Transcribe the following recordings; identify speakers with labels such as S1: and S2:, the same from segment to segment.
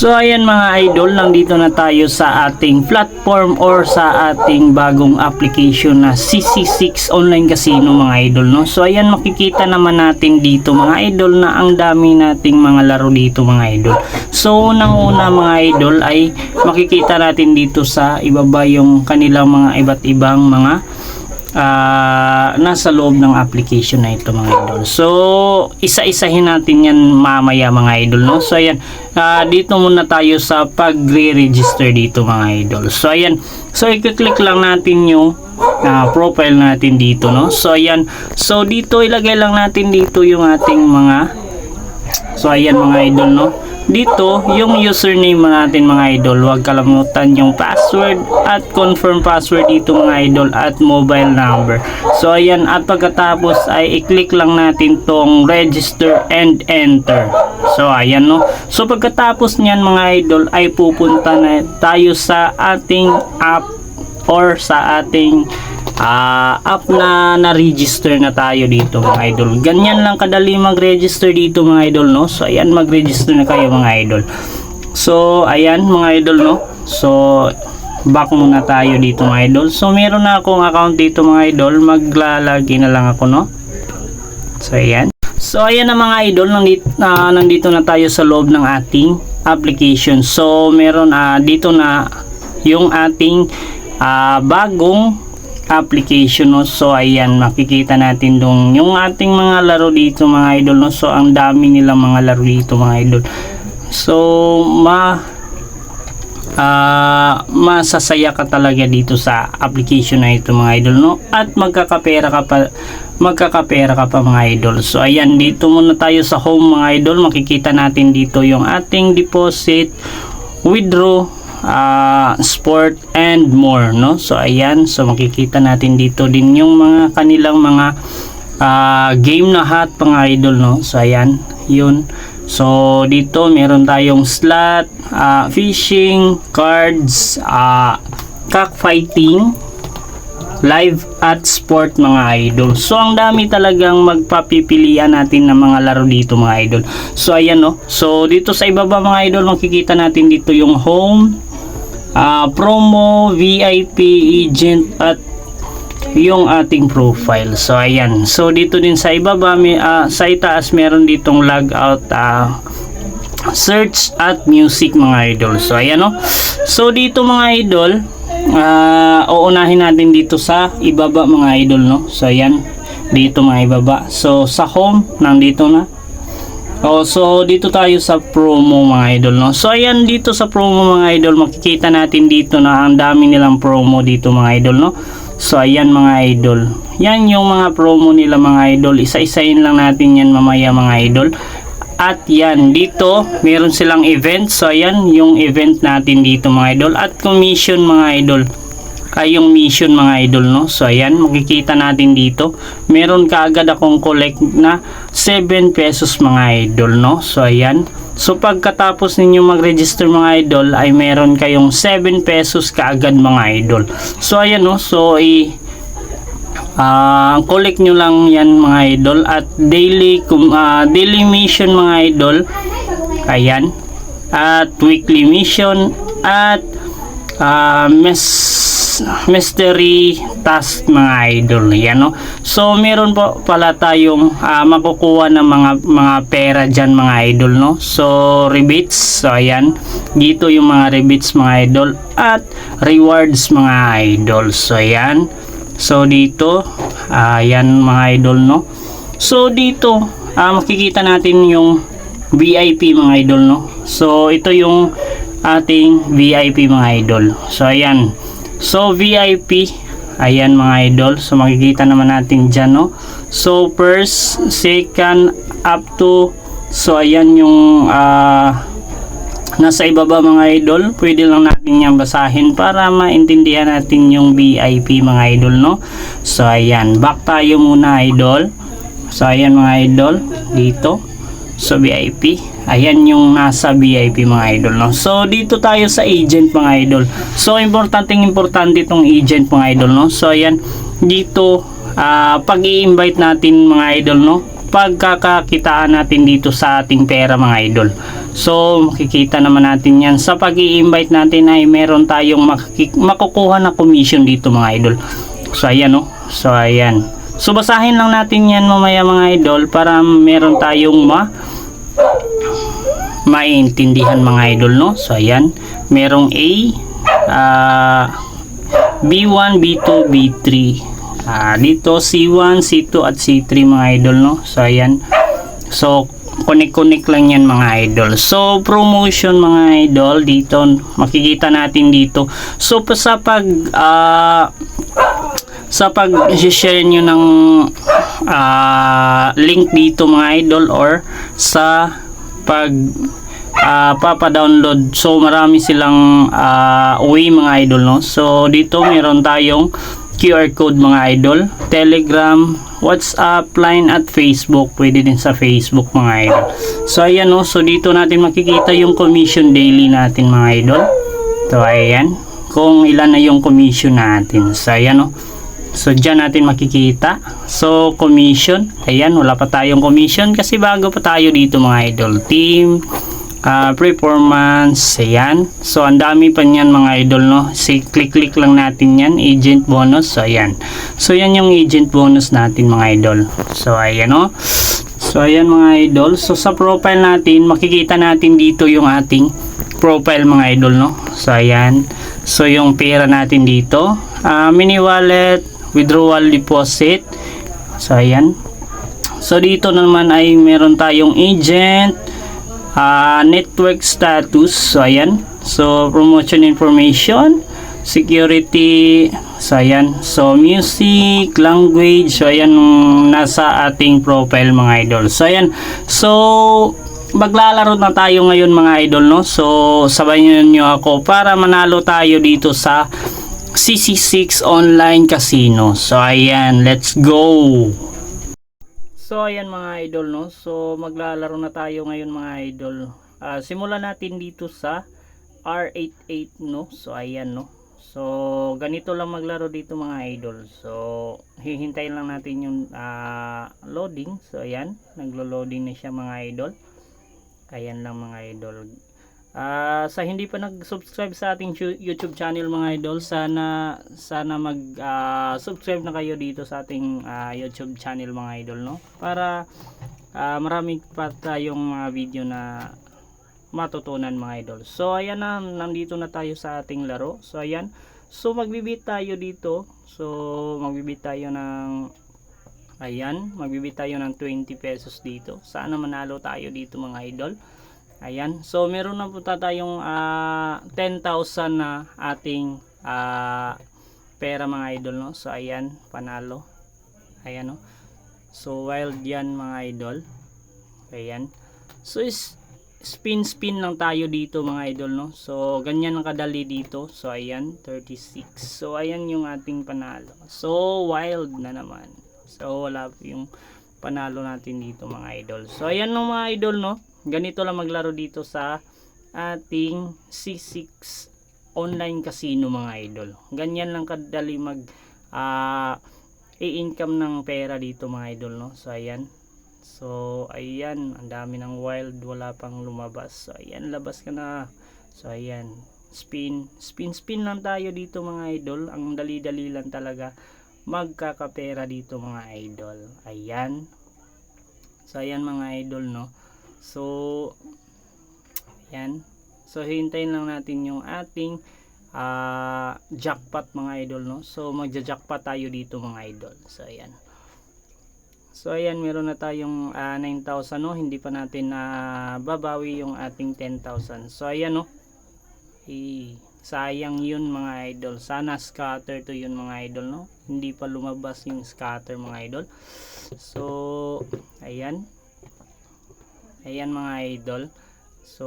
S1: So ayan mga idol, nandito na tayo sa ating platform or sa ating bagong application na CC6 Online Casino mga idol, no. So ayan, makikita naman natin dito mga idol na ang dami nating mga laro dito mga idol. So unang-una mga idol ay makikita natin dito sa ibaba yung kanilang mga iba't ibang mga nasa loob ng application na ito mga idol. So isa-isahin natin yan mamaya mga idol, no. So ayan, dito muna tayo sa pagre-register dito mga idol. So ayan, so i-click lang natin yung profile natin dito, no. So ayan, so dito ilagay lang natin dito yung ating mga, so ayan mga idol, no. Dito yung username natin mga idol, huwag kalimutan yung password at confirm password dito mga idol at mobile number. So ayan, at pagkatapos ay i-click lang natin tong register and enter. So ayan, no. So pagkatapos niyan mga idol ay pupunta na tayo sa ating app or sa ating app na na-register na tayo dito mga idol. Ganyan lang kadali mag-register dito mga idol, no. So ayan, mag-register na kayo mga idol. So ayan mga idol, no. So back muna tayo dito mga idol. So meron na akong account dito mga idol, maglalagin na lang ako, no. So ayan. So ayan na mga idol, nandito na tayo sa loob ng ating application. So meron dito na yung ating bagong application, no. So ayan, makikita natin dong yung ating mga laro dito mga idol, no. So ang dami nilang mga laro dito mga idol. So masasaya ka talaga dito sa application na ito mga idol, no. At magkakapera ka pa mga idol. So ayan, dito muna tayo sa home mga idol. Makikita natin dito yung ating deposit, withdraw, sport and more, no. So ayan, so makikita natin dito din yung mga kanilang mga game na hat mga idol, no. So ayan, yun. So dito meron tayong slot, fishing, cards, cockfighting, live at sport mga idol. So ang dami talagang magpapipilian natin ng mga laro dito mga idol. So ayan, no. So dito sa ibaba mga idol, makikita natin dito yung home, promo, VIP, agent at yung ating profile. So ayan, so dito din sa ibaba sa itaas meron ditong logout, search at music mga idol. So ayan, no. So dito mga idol, uunahin natin dito sa ibaba mga idol, no. So ayan, dito mga ibaba. So sa home nandito na. So dito tayo sa promo mga idol, no. So ayan, dito sa promo mga idol, makikita natin dito na ang dami nilang promo dito mga idol, no. So ayan mga idol, yan yung mga promo nila mga idol. Isa-isahin lang natin yan mamaya mga idol. At yan, dito meron silang event. So ayan yung event natin dito mga idol. At commission mga idol, yung mission mga idol, no. So ayan, makikita natin dito meron kaagad akong collect na 7 pesos mga idol, no. So ayan, so pagkatapos ninyo mag-register mga idol ay meron kayong 7 pesos kaagad mga idol. So ayan, no. So collect nyo lang yan mga idol. At daily mission mga idol, ayan, at weekly mission at mystery task mga idol, yan, no. So meron po pala tayong makukuha ng mga pera dyan mga idol, no. So rebates, so ayan, dito yung mga rebates mga idol at rewards mga idol. So ayan, so dito ayan mga idol, no. So dito makikita natin yung VIP mga idol, no. So ito yung ating VIP mga idol. So ayan, so VIP, ayan mga idol. So makikita naman natin dyan, no. So first, second, up to, so ayan yung nasa ibaba mga idol. Pwede lang natin yan basahin para maintindihan natin yung VIP mga idol, no. So ayan, back tayo muna idol. So ayan mga idol, dito so VIP, ayan yung nasa VIP mga idol, no. So dito tayo sa agent mga idol. So importante itong agent mga idol, no. So ayan, dito pag i-invite natin mga idol, no, pagkakakitaan natin dito sa ating pera mga idol. So makikita naman natin yan. Sa pag-i-invite natin ay meron tayong makukuha na commission dito mga idol. So ayan no. So ayan. So basahin lang natin yan mamaya mga idol para meron tayong maintindihan mga idol no. So ayan. Merong B1, B2, B3. Dito C1, C2 at C3 mga idol no. So ayan. So connect lang yan mga idol. So promotion mga idol dito makikita natin dito. So sa pag-share nyo ng link dito mga idol or sa papa-download, so marami silang way mga idol no. So dito meron tayong QR code mga idol, Telegram, WhatsApp, Line at Facebook. Pwede din sa Facebook mga idol. So ayan no. So dito natin makikita yung commission daily natin mga idol. So ayan kung ilan na yung commission natin. So ayan no. So dyan natin makikita. So commission, ayan wala pa tayong commission kasi bago pa tayo dito mga idol. Team performance, ayan. So ang dami pa niyan mga idol no. Click lang natin yan, agent bonus. So ayan. So yan yung agent bonus natin mga idol. So ayan no. So ayan mga idol. So sa profile natin makikita natin dito yung ating profile mga idol no. So ayan. So yung pera natin dito, mini wallet, withdrawal deposit. So ayan. So dito naman ay meron tayong agent, network status. So ayan. So promotion information, security. So ayan. So music, language. So ayan nasa ating profile mga idol. So ayan. So maglalaro na tayo ngayon mga idol no. So sabayan niyo ako para manalo tayo dito sa CC6 online casino. So ayan, let's go. So ayan mga idol no. So maglalaro na tayo ngayon mga idol. Simulan natin dito sa R88 no. So ayan no. So ganito lang maglaro dito mga idol. So hihintayin lang natin yung loading. So ayan, naglo-loading na siya mga idol. Ayan lang mga idol. Sa hindi pa nag-subscribe sa ating YouTube channel mga idol, sana mag-subscribe na kayo dito sa ating YouTube channel mga idol no, para marami pa tayong mga video na matutunan mga idol. So ayan na, nandito na tayo sa ating laro. So ayan, so magbibit tayo dito. So magbibit tayo ng magbibit tayo ng 20 pesos dito. Sana manalo tayo dito mga idol. Ayan, so meron na po tayong 10,000 na ating pera mga idol no. So ayan, panalo. Ayan no. So wild yan mga idol. Ayan. So spin lang tayo dito mga idol no. So ganyan ang kadali dito. So ayan, 36. So ayan yung ating panalo. So wild na naman. So wala yung panalo natin dito mga idol. So ayan no mga idol no. Ganito lang maglaro dito sa ating C6 online casino mga idol. Ganyan lang kadali mag i-income ng pera dito mga idol no. So ayan. So ayan, ang dami ng wild, wala pang lumabas. So ayan, labas ka na. So ayan, spin lang tayo dito mga idol. Ang dali-dali lang talaga magkakapera dito mga idol. Ayan. So ayan mga idol no. So ayan. So hintayin lang natin yung ating jackpot mga idol no. So magja-jackpot tayo dito mga idol. So ayan. So ayan, meron na tayong 9,000 no. Hindi pa natin babawi yung ating 10,000. So ayan no. Sayang yun mga idol. Sana scatter to yun mga idol no. Hindi pa lumabas yung scatter mga idol. So ayan. Ayan mga idol. So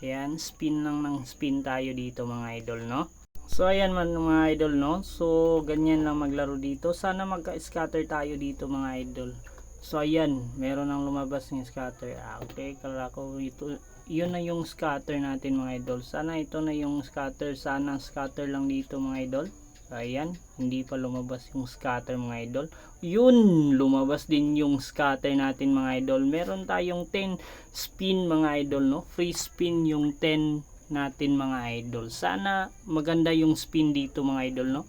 S1: ayan, spin lang ng spin tayo dito mga idol no. So ayan mga idol no. So ganyan lang maglaro dito. Sana magka-scatter tayo dito mga idol. So ayan, meron nang lumabas ng scatter. Okay, kala ko ito, yun na yung scatter natin mga idol. Sana ito na yung scatter. Sana scatter lang dito mga idol. So ayan, hindi pa lumabas yung scatter mga idol. Yun, lumabas din yung scatter natin mga idol. Meron tayong 10 spin mga idol, no? Free spin yung 10 natin mga idol. Sana maganda yung spin dito mga idol, no?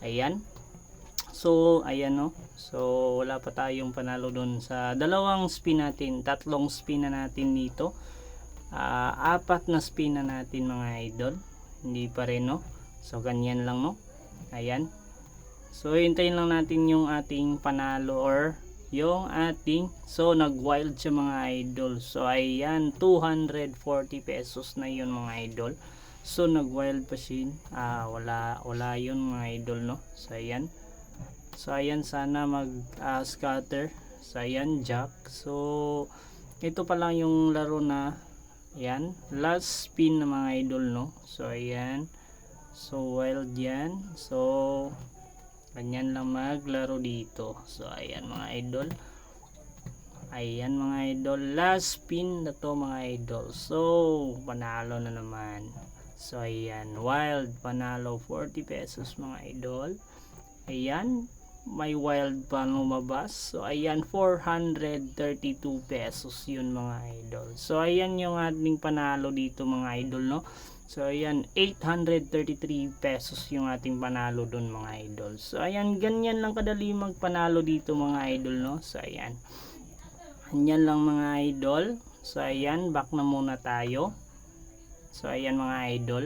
S1: Ayan. So ayan, no? So wala pa tayong panalo doon sa dalawang spin natin. Tatlong spin na natin dito. Apat na spin na natin mga idol. Hindi pa rin, no? So ganyan lang, no? Ayan. So hintayin lang natin yung ating panalo or yung ating, so nag wild siya mga idol. So ayan, 240 pesos na yun mga idol. So nag wild pa siya. Wala yun mga idol, no? So ayan. So ayan, sana mag scatter. So ayan, jack. So ito pa lang yung laro na ayan, last spin na mga idol, no? So ayan. So wild yan. So ganyan lang maglaro dito. So ayan mga idol. Ayan mga idol, last spin na to mga idol. So panalo na naman. So ayan, wild panalo 40 pesos mga idol. Ayan, may wild pa lumabas. So ayan, 432 pesos yun mga idol. So ayan yung ating panalo dito mga idol, no? So ayan, 833 pesos yung ating panalo dun mga idol. So ayan, ganyan lang kadali magpanalo dito mga idol, no? So ayan, ganyan lang mga idol. So ayan, back na muna tayo. So ayan mga idol.